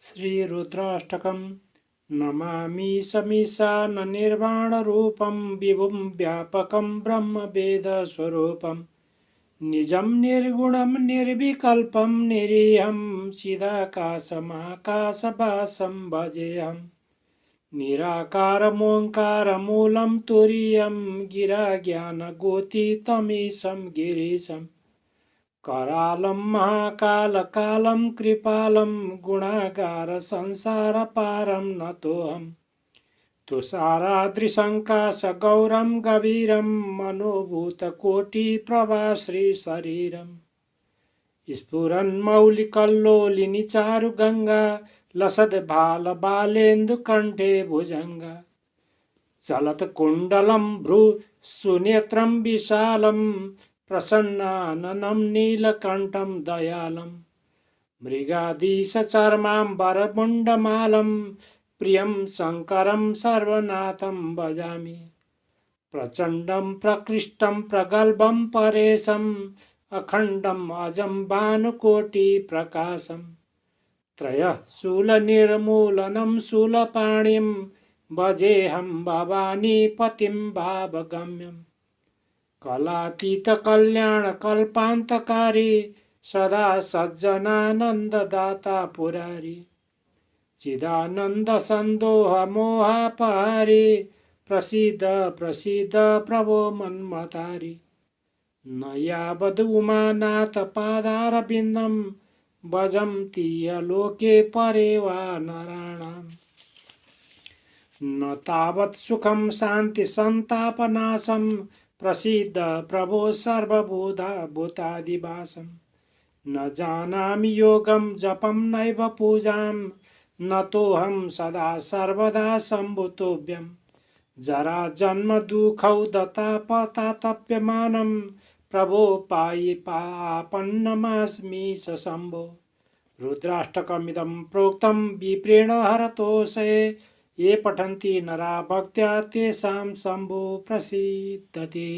श्रीरुद्राष्टकम् नमामि समीशाननिर्वाणरूपं विभुं व्यापकं ब्रह्मवेदस्वरूपं निजं निर्गुणं निर्विकल्पं निरीहं चिदाकाशमाकाशवासं भजेऽहं निराकारमोङ्कारमूलं तुरीयं गिराज्ञानगोतीतमीशं गिरीशम् करालं महाकालकालं कृपालं गुणागार संसारपारं नतोऽहं तुषाराद्रिशङ्काशगौरं गभीरं मनोभूतकोटिप्रभा स्फुरन्मौलिकल्लोलिनि चारुगङ्गा लसद्भालबालेन्दुकण्ठे भुजङ्गा चलत्कुण्डलं भ्रूसुनेत्रं विशालं प्रसन्नाननं नीलकण्ठं दयालं मृगाधीशचर्माम्बरमुण्डमालं प्रियं शङ्करं सर्वनाथं भजामि प्रचण्डं प्रकृष्टं प्रगल्भं परेशम् अखण्डम् अजं भानुकोटिप्रकाशं त्रयशूलनिर्मूलनं शूलपाणिं भजेऽहं भवानीपतिं भावगम्यम् कलातीतकल्याणकल्पान्तकारी सदा सज्जनानन्ददाता पुरारी चिदानन्दसन्दोहमोहापहारी प्रसीद प्रसीद प्रभो मन्मथारी न यावद् उमानाथपादारविन्दं भजन्ति लोके परे वा नराणाम् न तावत् सुखं शान्तिसन्तापनाशं प्रसीद प्रभो सर्वभूतादिवासं न जानामि योगं जपं नैव पूजां नतोऽहं सदा सर्वदा शम्भुतोभ्यं जरा जन्म दुःखौ दत्तापतातप्यमानं प्रभो पाहि पापन्नमास्मि शम्भो रुद्राष्टकमिदं प्रोक्तं विप्रेण हरतोषे ये पठन्ति नरा भक्त्या तेषां शम्भो प्रसीदति।